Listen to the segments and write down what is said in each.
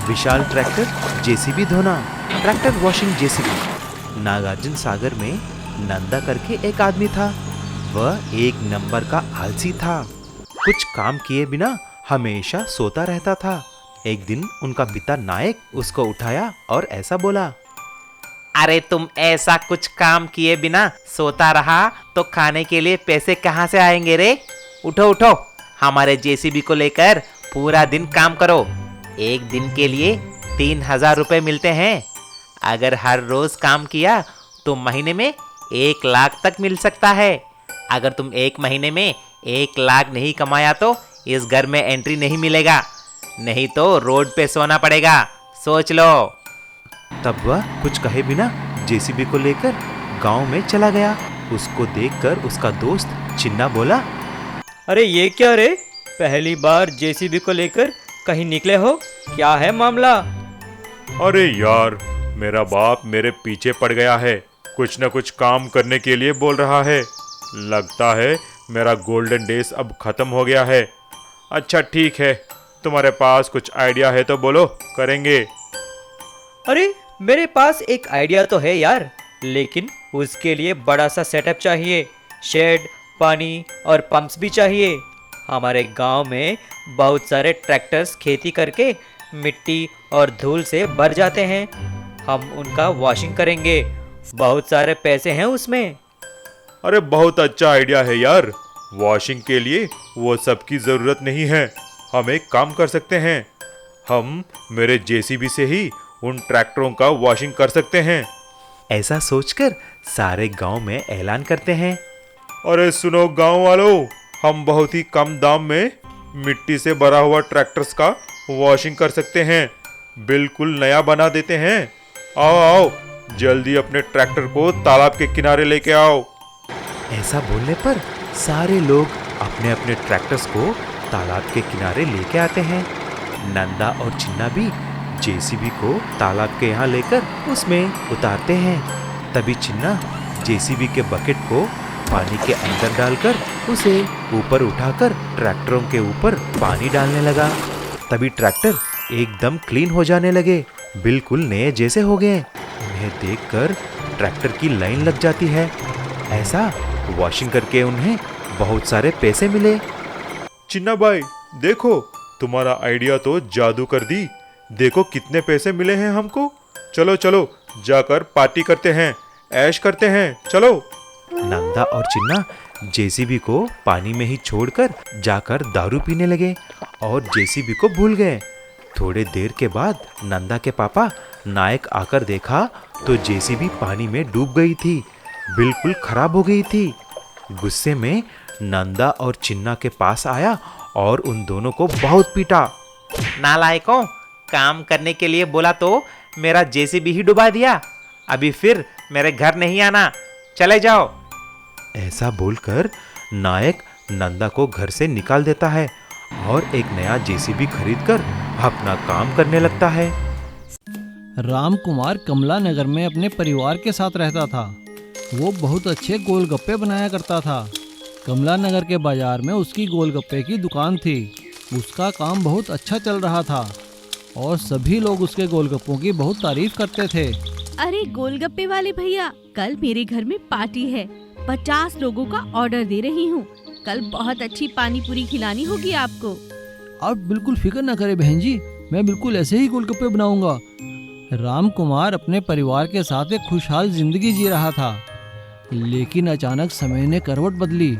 विशाल tractor JCB धोना, tractor washing JCB. Nagarjuna Sagar में नंदा करके एक आदमी था। वह एक नंबर का आलसी था। कुछ काम किए बिना हमेशा सोता रहता था। एक दिन उनका पिता नायक उसको उठाया और ऐसा बोला, अरे तुम ऐसा कुछ काम किए बिना सोता रहा तो खाने के लिए पैसे कहाँ से आएंगे रे? उठो उठो, हमारे जेसीबी को लेकर पूरा दिन काम करो। एक दिन के लिए 3,000 रुपए मिलते हैं। अगर हर रोज काम किया तो महीने में 1 लाख तक मिल सकता है। अगर तुम एक महीने में 1 लाख नहीं कमाया तो इस घर में एंट्री नहीं मिलेगा, नहीं तो रोड पे सोना पड़ेगा। सोच लो। तब वह कुछ कहे बिना जेसीबी को लेकर गांव में चला गया। उसको देखकर उसका दोस्त चिन्ना बोला, अरे ये क्या रे, पहली बार जेसीबी को लेकर कहीं निकले हो? क्या है मामला? अरे यार, मेरा बाप मेरे पीछे पड़ गया है। कुछ न कुछ काम करने के लिए बोल रहा है। लगता है मेरा गोल्डन डेज अब खत्म हो गया है। अच्छा ठीक है, तुम्हारे पास कुछ आइडिया है तो बोलो, करेंगे। अरे मेरे पास एक आइडिया तो है यार, लेकिन उसके लिए बड़ा सा सेटअप चाहिए। शेड, पानी और पंप्स भी चाहिए। हमारे गांव में बहुत सारे ट्रैक्टर्स खेती करके मिट्टी और धूल से भर जाते हैं। हम उनका वॉशिंग करेंगे। बहुत सारे पैसे हैं उसमें। अरे बहुत अच्छा आइडिया है यार। वॉशिंग के लिए वो सब की ज़रूरत नहीं है। हम एक काम कर सकते हैं, हम मेरे जेसीबी से ही उन ट्रैक्टरों का वॉशिंग कर सकते हैं। ऐसा सोचकर सारे गांव में ऐलान करते हैं। अरे सुनो गांव वालों, हम बहुत ही कम दाम में मिट्टी से भरा हुआ ट्रैक्टर्स का वॉशिंग कर सकते हैं। बिल्कुल नया बना देते हैं। आओ आओ, जल्दी अपने ट्रैक्टर को तालाब के किनारे लेके आओ। ऐसा बोलने पर सारे लोग अपने अपने ट्रैक्टर्स को तालाब के किनारे लेके आते हैं। नंदा और चिन्ना भी जेसीबी को तालाब के यहाँ लेकर उसमें उतारते हैं। तभी चिन्ना जेसीबी के बकेट को पानी के अंदर डालकर उसे ऊपर उठाकर ट्रैक्टरों के ऊपर पानी डालने लगा। तभी ट्रैक्टर एकदम क्लीन हो जाने लगे, बिल्कुल नए जैसे हो गए। उन्हें देखकर ट्रैक्टर की लाइन लग जाती है। ऐसा वॉशिंग करके उन्हें बहुत सारे पैसे मिले। चिन्ना भाई देखो, तुम्हारा आइडिया तो जादू कर दी। देखो कितने पैसे मिले हैं हमको। चलो चलो जाकर पार्टी करते हैं, ऐश करते हैं, चलो। नंदा और चिन्ना जेसीबी को पानी में ही छोड़कर जाकर दारू पीने लगे और जेसीबी को भूल गए। थोड़े देर के बाद नंदा के पापा नायक आकर देखा तो जेसीबी पानी में डूब गई थी, बिल्कुल खराब हो गई थी। गुस्से में नंदा और चिन्ना के पास आया और उन दोनों को बहुत पीटा। नालायकों, काम करने के लिए बोला तो मेरा जेसीबी ही डुबा दिया। अभी फिर मेरे घर नहीं आना, चले जाओ। ऐसा बोलकर नायक नंदा को घर से निकाल देता है और एक नया जेसीबी खरीदकर अपना काम करने लगता है। राम कुमार कमला नगर में अपने परिवार के साथ रहता था। वो बहुत अच्छे गोलगप्पे बनाया करता था। कमला नगर के बाजार में उसकी गोलगप्पे की दुकान थी। उसका काम बहुत अच्छा चल रहा था और सभी लोग उसके गोलगप्पों की बहुत तारीफ करते थे। अरे गोलगप्पे वाले भैया, कल मेरे घर में पार्टी है। 50 लोगों का ऑर्डर दे रही हूँ। कल बहुत अच्छी पानी पूरी खिलानी होगी आपको। आप बिल्कुल फिक्र न करें बहन जी, मैं बिल्कुल ऐसे ही गोलगप्पे बनाऊंगा। राम कुमार अपने परिवार के साथ एक खुशहाल जिंदगी जी रहा था, लेकिन अचानक समय ने करवट बदली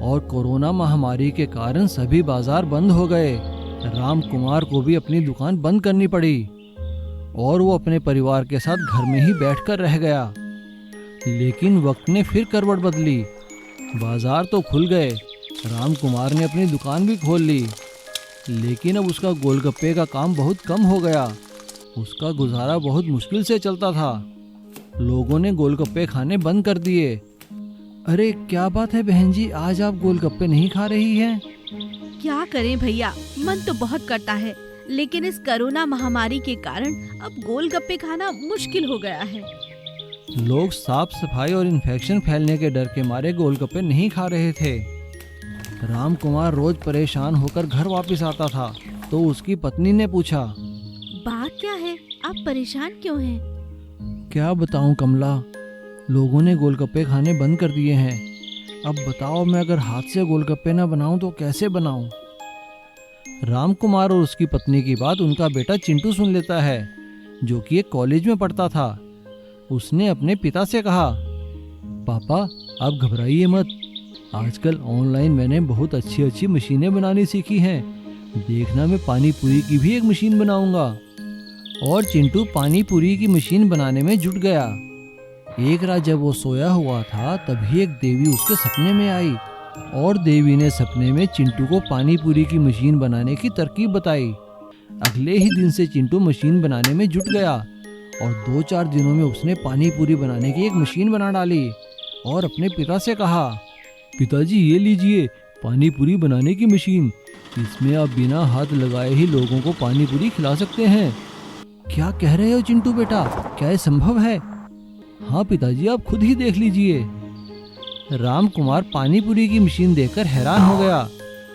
और कोरोना महामारी के कारण सभी बाजार बंद हो गए। राम कुमार को भी अपनी दुकान बंद करनी पड़ी और वो अपने परिवार के साथ घर में ही बैठकर रह गया। लेकिन वक्त ने फिर करवट बदली। बाजार तो खुल गए, राम कुमार ने अपनी दुकान भी खोल ली, लेकिन अब उसका गोलगप्पे का काम बहुत कम हो गया। उसका गुजारा बहुत मुश्किल से चलता था। लोगों ने गोलगप्पे खाने बंद कर दिए। अरे क्या बात है बहन जी, आज आप गोलगप्पे नहीं खा रही हैं? क्या करें भैया, मन तो बहुत करता है, लेकिन इस कोरोना महामारी के कारण अब गोलगप्पे खाना मुश्किल हो गया है। लोग साफ सफाई और इन्फेक्शन फैलने के डर के मारे गोलगप्पे नहीं खा रहे थे। राम कुमार रोज परेशान होकर घर वापस आता था तो उसकी पत्नी ने पूछा, बात क्या है? आप परेशान क्यों हैं? क्या बताऊं कमला, लोगों ने गोलगप्पे खाने बंद कर दिए हैं। अब बताओ, मैं अगर हाथ से गोलगप्पे ना बनाऊं तो कैसे बनाऊं? राम कुमार और उसकी पत्नी की बात उनका बेटा चिंटू सुन लेता है, जो कि एक कॉलेज में पढ़ता था। उसने अपने पिता से कहा, पापा आप घबराइए मत, आजकल ऑनलाइन मैंने बहुत अच्छी अच्छी मशीनें बनानी सीखी हैं। देखना, मैं पानी पूरी की भी एक मशीन बनाऊंगा। और चिंटू पानी पूरी की मशीन बनाने में जुट गया। एक रात जब वो सोया हुआ था, तभी एक देवी उसके सपने में आई और देवी ने सपने में चिंटू को पानी पूरी की मशीन बनाने की तरकीब बताई। अगले ही दिन से चिंटू मशीन बनाने में जुट गया और 2-4 दिनों में उसने पानी पूरी बनाने की एक मशीन बना डाली और अपने पिता से कहा, पिताजी ये लीजिए पानी पूरी बनाने की मशीन, इसमें आप बिना हाथ लगाए ही लोगों को पानी पूरी खिला सकते हैं। क्या कह रहे हो चिंटू बेटा, क्या ये संभव है? हाँ पिताजी, आप खुद ही देख लीजिए। राम कुमार पानी पूरी की मशीन देखकर हैरान हो गया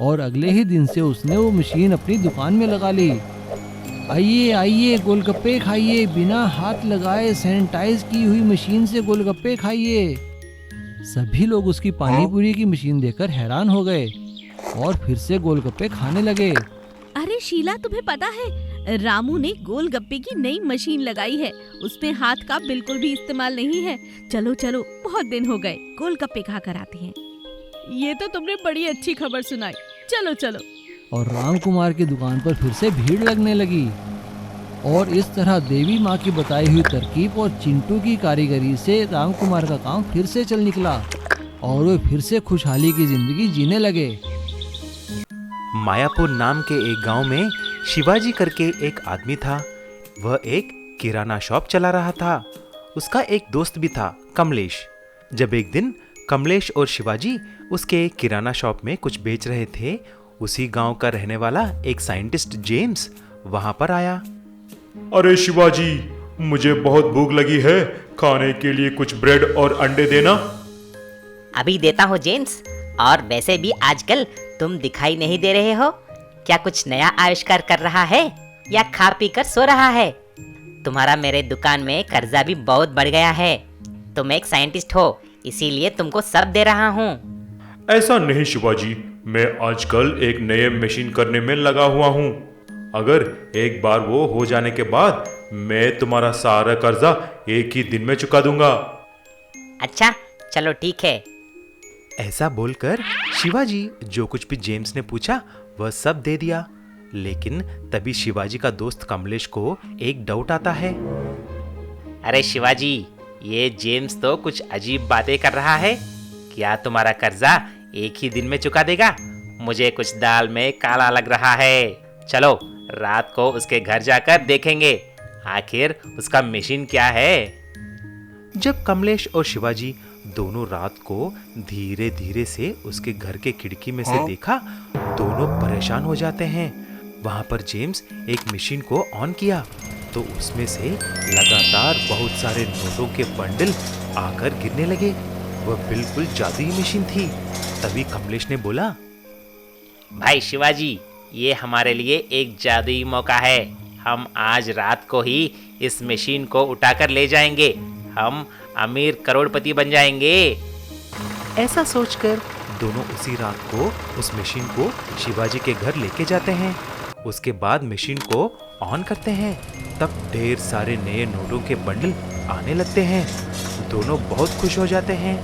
और अगले ही दिन से उसने वो मशीन अपनी दुकान में लगा ली। आइए आइए गोलगप्पे खाइए, बिना हाथ लगाए सैनिटाइज की हुई मशीन से गोलगप्पे खाइए। सभी लोग उसकी पानी पूरी की मशीन देखकर हैरान हो गए और फिर से गोलगप्पे खाने लगे। अरे शीला, तुम्हें पता है रामू ने गोलगप्पे की नई मशीन लगाई है, उसमें हाथ का बिल्कुल भी इस्तेमाल नहीं है। चलो चलो, बहुत दिन हो गए, गोलगप्पे खा कर आते हैं। ये तो तुमने बड़ी अच्छी खबर सुनाई, चलो चलो। और राम कुमार की दुकान पर फिर से भीड़ लगने लगी और इस तरह देवी माँ की बताई हुई तरकीब और चिंटू की कारीगरी से राम कुमार का काम फिर से चल निकला और वे फिर से खुशहाली की जिंदगी जीने लगे। मायापुर नाम के एक गांव में शिवाजी करके एक आदमी था। वह एक किराना शॉप चला रहा था। उसका एक दोस्त भी था, कमलेश। जब एक दिन कमलेश और शिवाजी उसके किराना शॉप में कुछ बेच रहे थे, उसी गांव का रहने वाला एक साइंटिस्ट जेम्स वहां पर आया। अरे शिवाजी, मुझे बहुत भूख लगी है, खाने के लिए कुछ ब्रेड और अंडे देना। अभी देता हूँ जेम्स। और वैसे भी आजकल तुम दिखाई नहीं दे रहे हो, क्या कुछ नया आविष्कार कर रहा है या खा पी कर सो रहा है? तुम्हारा मेरे दुकान में कर्जा भी बहुत बढ़ गया है। तुम एक साइंटिस्ट हो, इसीलिए तुमको सब दे रहा हूँ। ऐसा नहीं शिवाजी, मैं आजकल एक नए मशीन करने में लगा हुआ हूँ। अगर एक बार वो हो जाने के बाद मैं तुम्हारा सारा कर्जा एक ही दिन में चुका दूंगा। अच्छा चलो ठीक है। ऐसा बोलकर शिवाजी जो कुछ भी जेम्स ने पूछा वह सब दे दिया। लेकिन तभी शिवाजी का दोस्त कमलेश को एक डाउट आता है। अरे शिवाजी, ये जेम्स तो कुछ अजीब बातें कर रहा है। क्या तुम्हारा कर्जा एक ही दिन में चुका देगा? मुझे कुछ दाल में काला लग रहा है। चलो रात को उसके घर जाकर देखेंगे आखिर उसका मशीन क्या है। जब कमलेश और शिवाजी दोनों रात को धीरे धीरे से उसके घर के खिड़की में से देखा, दोनों परेशान हो जाते हैं। वहां पर जेम्स एक मशीन को ऑन किया तो उसमें से लगातार बहुत सारे नोटों के बंडल आकर गिरने लगे। वह बिल्कुल जादुई मशीन थी। तभी कमलेश ने बोला, भाई शिवाजी, ये हमारे लिए एक जादुई मौका है। हम आज रात को ही इस मशीन को उठाकर ले जाएंगे। हम अमीर करोड़पति बन जाएंगे। ऐसा सोचकर दोनों उसी रात को उस मशीन को शिवाजी के घर लेके जाते हैं। उसके बाद मशीन को ऑन करते हैं। तब ढेर सारे नए नोटों के बंडल आने लगते हैं। दोनों बहुत खुश हो जाते हैं।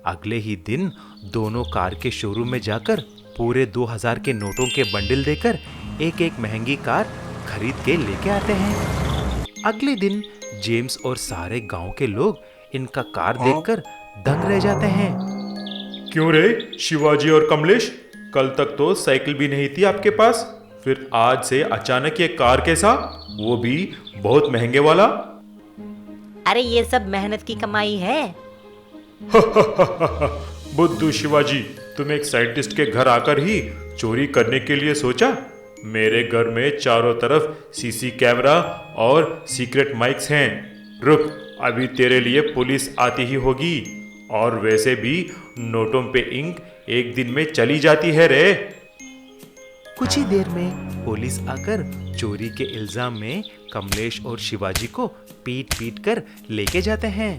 अगले ही दिन दोनों कार के शोरूम में जाकर पूरे 2000 के नोटों के बंडल देकर एक एक महंगी कार खरीद के लेके आते हैं। अगले दिन जेम्स और सारे गांव के लोग इनका कार देखकर दंग रह जाते हैं। क्यों रे शिवाजी और कमलेश, कल तक तो साइकिल भी नहीं थी आपके पास, फिर आज से अचानक ये कार कैसा, वो भी बहुत महंगे वाला? अरे ये सब मेहनत की कमाई है। बुद्धू शिवाजी, तुम एक साइंटिस्ट के घर आकर ही चोरी करने के लिए सोचा? मेरे घर में चारों तरफ सीसी कैमरा और सीक्रेट माइक्स हैं। रुक, अभी तेरे लिए पुलिस आती ही होगी। और वैसे भी नोटों पे इंक एक दिन में चली जाती है रे। कुछ ही देर में पुलिस आकर चोरी के इल्जाम में कमलेश और शिवाजी को पीट पीट कर लेके जाते हैं।